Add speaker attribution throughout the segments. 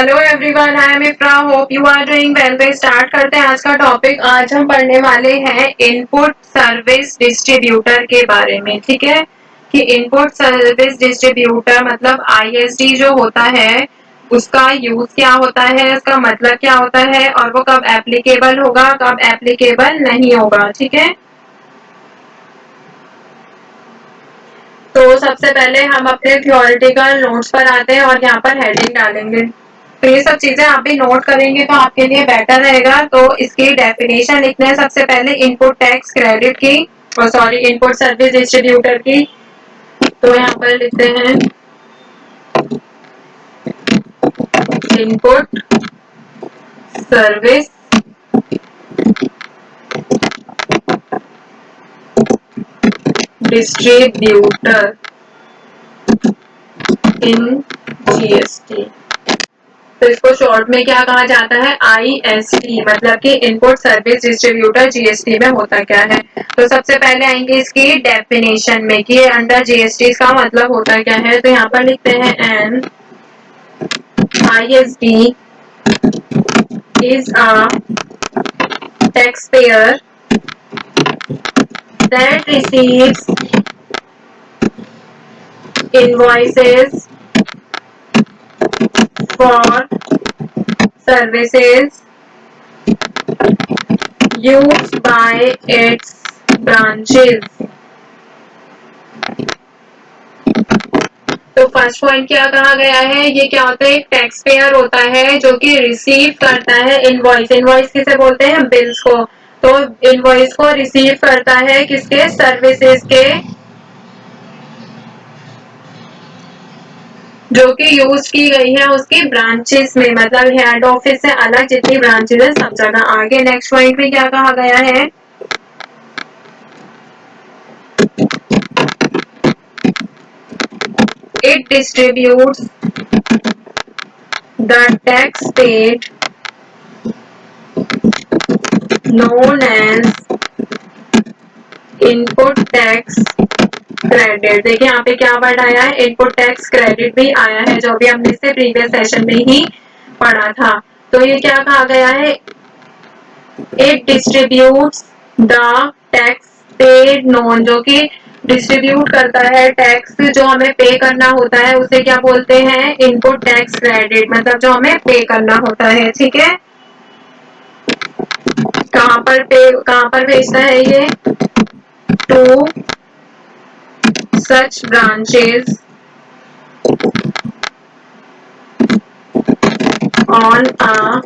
Speaker 1: Hello everyone, I am Ifra, hope you are doing well. तो start करते हैं आज का टॉपिक। आज हम पढ़ने वाले हैं इनपुट सर्विस डिस्ट्रीब्यूटर के बारे में। ठीक है कि इनपुट सर्विस डिस्ट्रीब्यूटर मतलब आईएसडी जो होता है उसका यूज क्या होता है, उसका मतलब क्या होता है और वो कब एप्लीकेबल होगा, कब एप्लीकेबल नहीं होगा। ठीक है, तो सबसे पहले हम अपने थियोरेटिकल नोट्स पर आते हैं और यहाँ पर हेडिंग डालेंगे। तो ये सब चीजें आप भी नोट करेंगे तो आपके लिए बेटर रहेगा। तो इसकी डेफिनेशन लिखते हैं सबसे पहले इनपुट टैक्स क्रेडिट की, और सॉरी इनपुट सर्विस डिस्ट्रीब्यूटर की। तो यहाँ पर लिखते हैं input service distributor in GST. तो इसको शॉर्ट में क्या कहा जाता है, आईएसटी, मतलब कि इनपुट सर्विस डिस्ट्रीब्यूटर जीएसटी में होता क्या है। तो सबसे पहले आएंगे इसकी डेफिनेशन में कि अंडर जीएसटी का मतलब होता क्या है। तो यहाँ पर लिखते हैं an ISD is a tax payer that receives invoices for services used by its branches। तो फर्स्ट पॉइंट क्या कहा गया है, ये क्या होता है, एक टैक्स पेयर होता है जो कि रिसीव करता है इनवॉइस। इनवॉइस किसे बोलते हैं, बिल्स को। तो इनवॉइस को रिसीव करता है किसके, सर्विसेज के, जो कि यूज की गई है उसकी ब्रांचेस में, मतलब हेड ऑफिस से अलग जितनी ब्रांचेस है सब जगह। आगे नेक्स्ट पॉइंट में क्या कहा गया है, it distributes the tax paid known as input tax credit. देखिए यहाँ पे क्या वर्ड आया है, इनपुट टैक्स क्रेडिट भी आया है, जो भी हमने इससे प्रीवियस सेशन में ही पढ़ा था। तो ये क्या कहा गया है, it distributes the tax paid known, जो कि डिस्ट्रीब्यूट करता है टैक्स जो हमें पे करना होता है, उसे क्या बोलते हैं, इनपुट टैक्स क्रेडिट, मतलब जो हमें पे करना होता है। ठीक है, कहाँ पर भेजता है ये, to such branches on a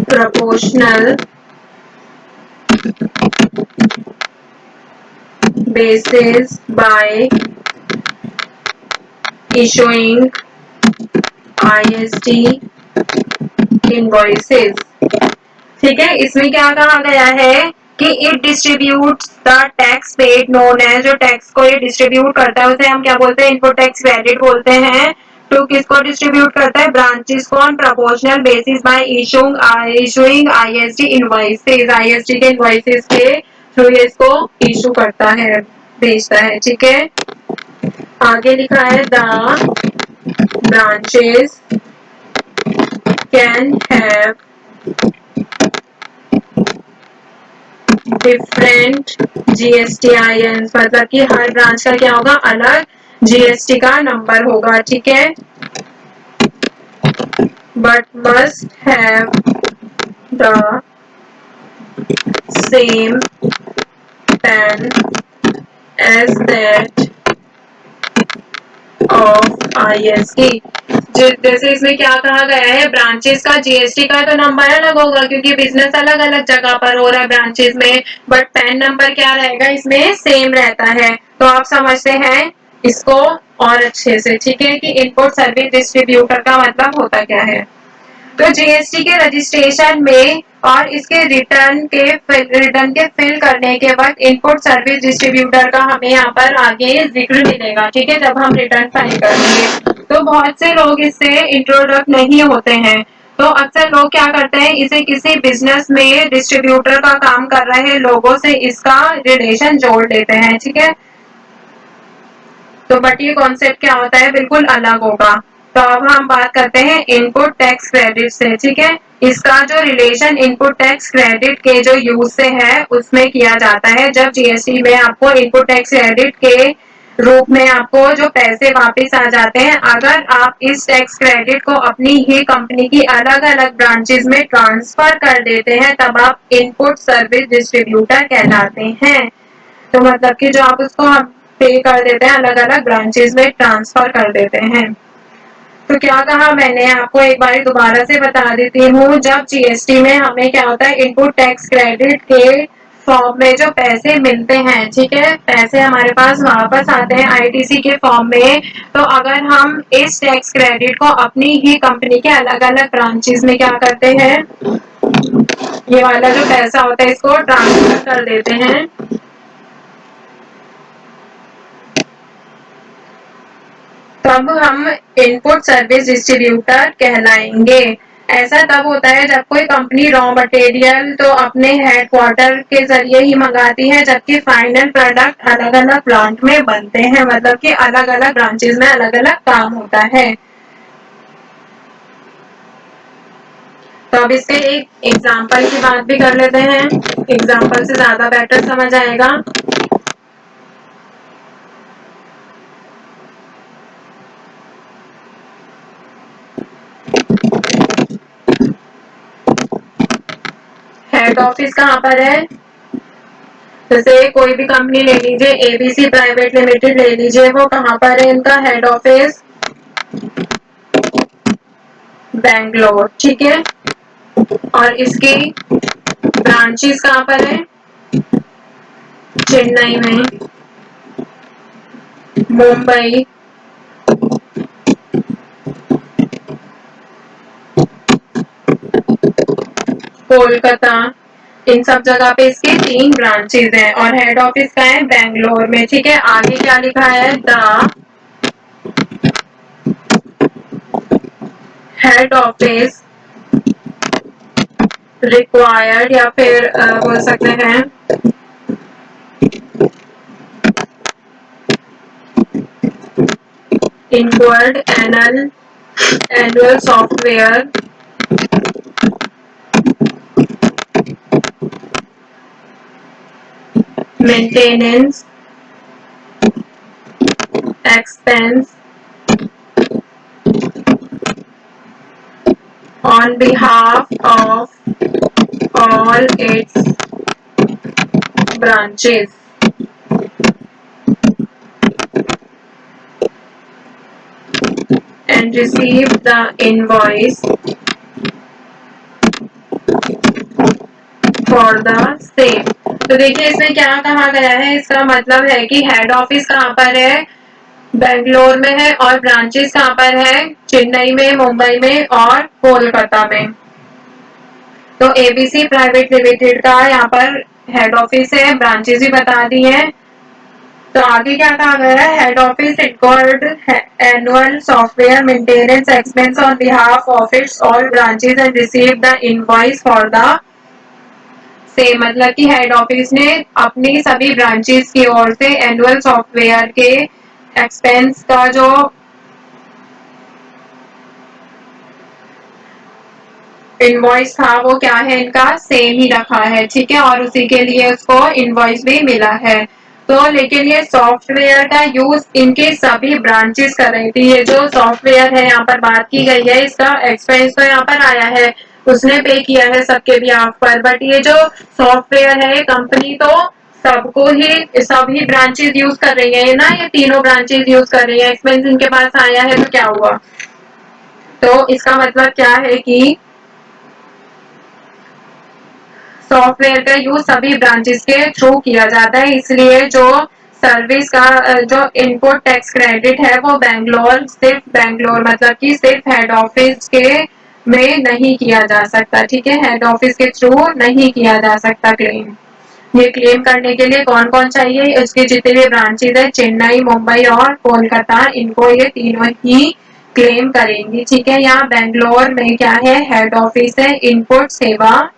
Speaker 1: proportional basis by issuing IST invoices। ठीक है, इसमें क्या कहा गया है कि it distributes the tax paid known है, जो टैक्स को ये डिस्ट्रीब्यूट करता है उसे हम क्या बोलते हैं, इनपुट टैक्स क्रेडिट बोलते हैं। तो किसको डिस्ट्रीब्यूट करता है, ब्रांचेस को on proportional basis bye issuing IST invoices, IST के इनवॉइसेस के थ्रू ये इसको इशू करता है, भेजता है। ठीक है, आगे लिखा है the branches can have different GSTIN, मतलब कि हर ब्रांच का क्या होगा, अलग जीएसटी का नंबर होगा। ठीक है, but must have the same PAN as that of IST. जैसे इसमें क्या कहा गया है, ब्रांचेस का जीएसटी का तो नंबर अलग होगा क्योंकि बिजनेस अलग अलग जगह पर हो रहा है ब्रांचेस में, बट पैन नंबर क्या रहेगा, इसमें सेम रहता है। तो आप समझते हैं इसको और अच्छे से। ठीक है, कि इनपुट सर्विस डिस्ट्रीब्यूटर का मतलब होता क्या है। तो जीएसटी के रजिस्ट्रेशन में और इसके रिटर्न के फिल करने के बाद इनपुट सर्विस डिस्ट्रीब्यूटर का हमें यहाँ पर आगे जिक्र मिलेगा। ठीक है, जब हम रिटर्न फाइल करेंगे। तो बहुत से लोग इससे इंट्रोडक्ट नहीं होते हैं, तो अक्सर लोग क्या करते हैं, इसे किसी बिजनेस में डिस्ट्रीब्यूटर का काम कर रहे लोगों से इसका रिलेशन जोड़ लेते हैं। ठीक है, तो बट ये कॉन्सेप्ट क्या होता है, बिल्कुल अलग होगा। तो अब हम बात करते हैं इनपुट टैक्स क्रेडिट से, ठीक है। इसका जो रिलेशन इनपुट टैक्स क्रेडिट के जो यूज से है उसमें किया जाता है जब जीएसटी में आपको इनपुट टैक्स क्रेडिट के रूप में आपको जो पैसे वापस आ जाते हैं, अगर आप इस टैक्स क्रेडिट को अपनी ही कंपनी की अलग अलग ब्रांचेस में ट्रांसफर कर देते हैं तब आप इनपुट सर्विस डिस्ट्रीब्यूटर कहलाते हैं। तो मतलब कि जो आप उसको पे कर देते हैं, अलग अलग ब्रांचेस में ट्रांसफर कर देते हैं। तो क्या कहा मैंने, आपको एक बार दोबारा से बता देती हूँ। जब जीएसटी में हमें क्या होता है, इनपुट टैक्स क्रेडिट के फॉर्म में जो पैसे मिलते हैं, ठीक है, पैसे हमारे पास वापस आते हैं आईटीसी के फॉर्म में। तो अगर हम इस टैक्स क्रेडिट को अपनी ही कंपनी के अलग अलग ब्रांचेस में क्या करते हैं, ये वाला जो पैसा होता है इसको ट्रांसफर कर देते हैं, तब हम इनपुट सर्विस डिस्ट्रीब्यूटर कहलाएंगे। ऐसा तब होता है जब कोई कंपनी रॉ मटेरियल तो अपने हेडक्वार्टर के जरिए ही मंगाती है, जबकि फाइनल प्रोडक्ट अलग अलग प्लांट में बनते हैं, मतलब कि अलग अलग ब्रांचेस में अलग अलग काम होता है। तो अब इसके एक एग्जाम्पल की बात भी कर लेते हैं, एग्जाम्पल से ज्यादा बेटर समझ आएगा। हेड ऑफिस कहाँ पर है, जैसे कोई भी कंपनी ले लीजिए, एबीसी प्राइवेट लिमिटेड ले लीजिए, वो कहाँ पर है, इनका हेड ऑफिस बैंगलोर, ठीक है। और इसकी ब्रांचेस कहाँ पर है, चेन्नई में, मुंबई, कोलकाता, इन सब जगह पे इसकी 3 ब्रांचेस हैं और हेड ऑफिस का है बैंगलोर में, ठीक है। आगे क्या लिखा है, द हेड ऑफिस रिक्वायर्ड, या फिर बोल सकते हैं inward annual software maintenance expense on behalf of all its branches and receive the invoice for the same। तो देखिए इसमें क्या कहा गया है, इसका मतलब है कि हेड ऑफिस कहाँ पर है, बेंगलोर में है, और ब्रांचेस कहाँ पर है, चेन्नई में, मुंबई में और कोलकाता में। तो एबीसी प्राइवेट लिमिटेड का यहाँ पर हेड ऑफिस है, ब्रांचेस भी बता दी है। तो आगे क्या कहा गया है, head office record annual software maintenance expense on behalf of its all branches and receive the invoice for the same. मतलब कि हेड ऑफिस ने अपनी सभी ब्रांचेस की ओर से एनुअल सॉफ्टवेयर के एक्सपेंस का जो इनवॉइस था वो क्या है, इनका सेम ही रखा है, ठीक है, और उसी के लिए उसको इनवॉइस भी मिला है। तो लेकिन ये सॉफ्टवेयर का यूज इनके सभी ब्रांचेस कर रही थी। ये जो सॉफ्टवेयर है यहाँ पर बात की गई है, इसका एक्सपेंस तो यहाँ पर आया है, उसने पे किया है सबके बिहाफ पर, बट ये जो सॉफ्टवेयर है कंपनी तो सबको ही सभी ब्रांचेस यूज कर रही है ना, ये तीनों ब्रांचेस यूज कर रही है, एक्सपेंस इनके पास आया है, तो क्या हुआ, तो इसका मतलब क्या है कि सॉफ्टवेयर का यूज सभी ब्रांचेस के थ्रू किया जाता है, इसलिए जो सर्विस का जो इनपुट टैक्स क्रेडिट है वो बेंगलोर, सिर्फ बेंगलोर मतलब कि सिर्फ हेड ऑफिस के में नहीं किया जा सकता, ठीक है, हेड ऑफिस के थ्रू नहीं किया जा सकता क्लेम। ये क्लेम करने के लिए कौन कौन चाहिए, उसके जितने भी ब्रांचेस है चेन्नई, मुंबई और कोलकाता, इनको ये तीनों ही क्लेम करेंगी, ठीक है। यहाँ बेंगलोर में क्या है, हेड ऑफिस है इनपुट सेवा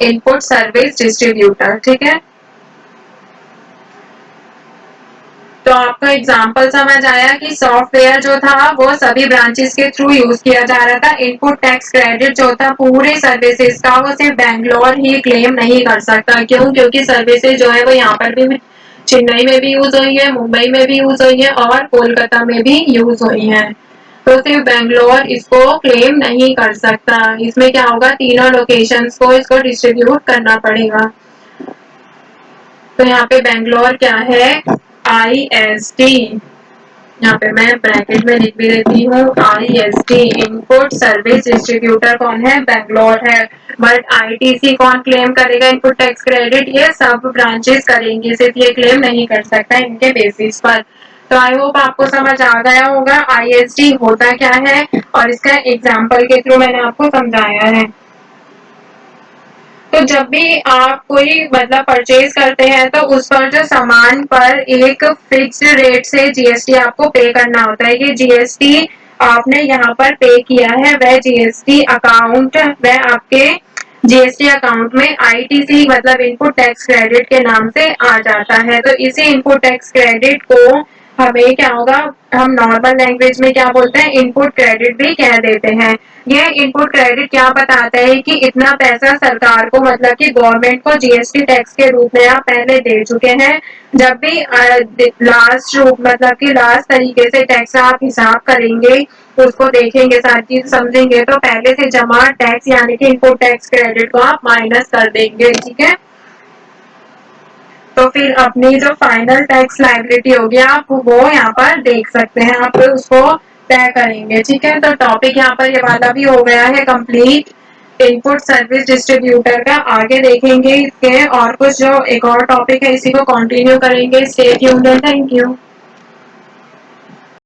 Speaker 1: इनपुट सर्विस डिस्ट्रीब्यूटर, ठीक है। तो आपको एग्जाम्पल समझ आया कि सॉफ्टवेयर जो था वो सभी ब्रांचेस के थ्रू यूज किया जा रहा था। इनपुट टैक्स क्रेडिट जो था पूरे सर्विसेज का वो सिर्फ बैंगलोर ही क्लेम नहीं कर सकता। क्यों? क्योंकि सर्विसेज जो है वो यहाँ पर भी चेन्नई में भी यूज हुई है, मुंबई में भी यूज हुई है और कोलकाता में भी यूज हुई है। तो सिर्फ बैंगलोर इसको क्लेम नहीं कर सकता। इसमें क्या होगा, तीनों लोकेशंस को इसको डिस्ट्रीब्यूट करना पड़ेगा। तो यहाँ पे बैंगलोर क्या है, IST, यहाँ पे मैं ब्रैकेट में लिख भी देती हूँ IST। इनपुट सर्विस डिस्ट्रीब्यूटर कौन है, बैंगलोर है। बट ITC कौन क्लेम करेगा इनपुट टैक्स क्रेडिट, ये सब ब्रांचेस करेंगे, सिर्फ ये क्लेम नहीं कर सकता इनके बेसिस पर। तो आई होप आपको समझ आ गया होगा IST होता क्या है और इसका एग्जाम्पल के थ्रू मैंने आपको समझाया है। तो जब भी आप कोई मतलब परचेज करते हैं तो उस पर जो सामान पर एक फिक्स्ड रेट से GST आपको पे करना होता है। ये GST आपने यहाँ पर पे किया है, वह GST अकाउंट वह आपके GST अकाउंट में ITC मतलब इनपुट टैक्स क्रेडिट के नाम से आ जाता है। तो इसी इनपुट टैक्स क्रेडिट को हमें क्या होगा, हम नॉर्मल लैंग्वेज में क्या बोलते हैं, इनपुट क्रेडिट भी कह देते हैं। ये इनपुट क्रेडिट क्या बताता है कि इतना पैसा सरकार को मतलब कि गवर्नमेंट को GST टैक्स के रूप में आप पहले दे चुके हैं। जब भी लास्ट रूप मतलब कि लास्ट तरीके से टैक्स आप हिसाब करेंगे, उसको देखेंगे, सारी चीज समझेंगे, तो पहले से जमा टैक्स यानी कि इनपुट टैक्स क्रेडिट को आप माइनस कर देंगे। ठीक है, तो फिर अपनी जो फाइनल टैक्स लायबिलिटी होगी आप वो यहाँ पर देख सकते हैं, आप उसको तय करेंगे। ठीक है, तो टॉपिक यहाँ पर ये वाला भी हो गया है कंप्लीट, इनपुट सर्विस डिस्ट्रीब्यूटर का। आगे देखेंगे इसके और कुछ जो एक और टॉपिक है, इसी को कंटिन्यू करेंगे। Stay tuned, thank you.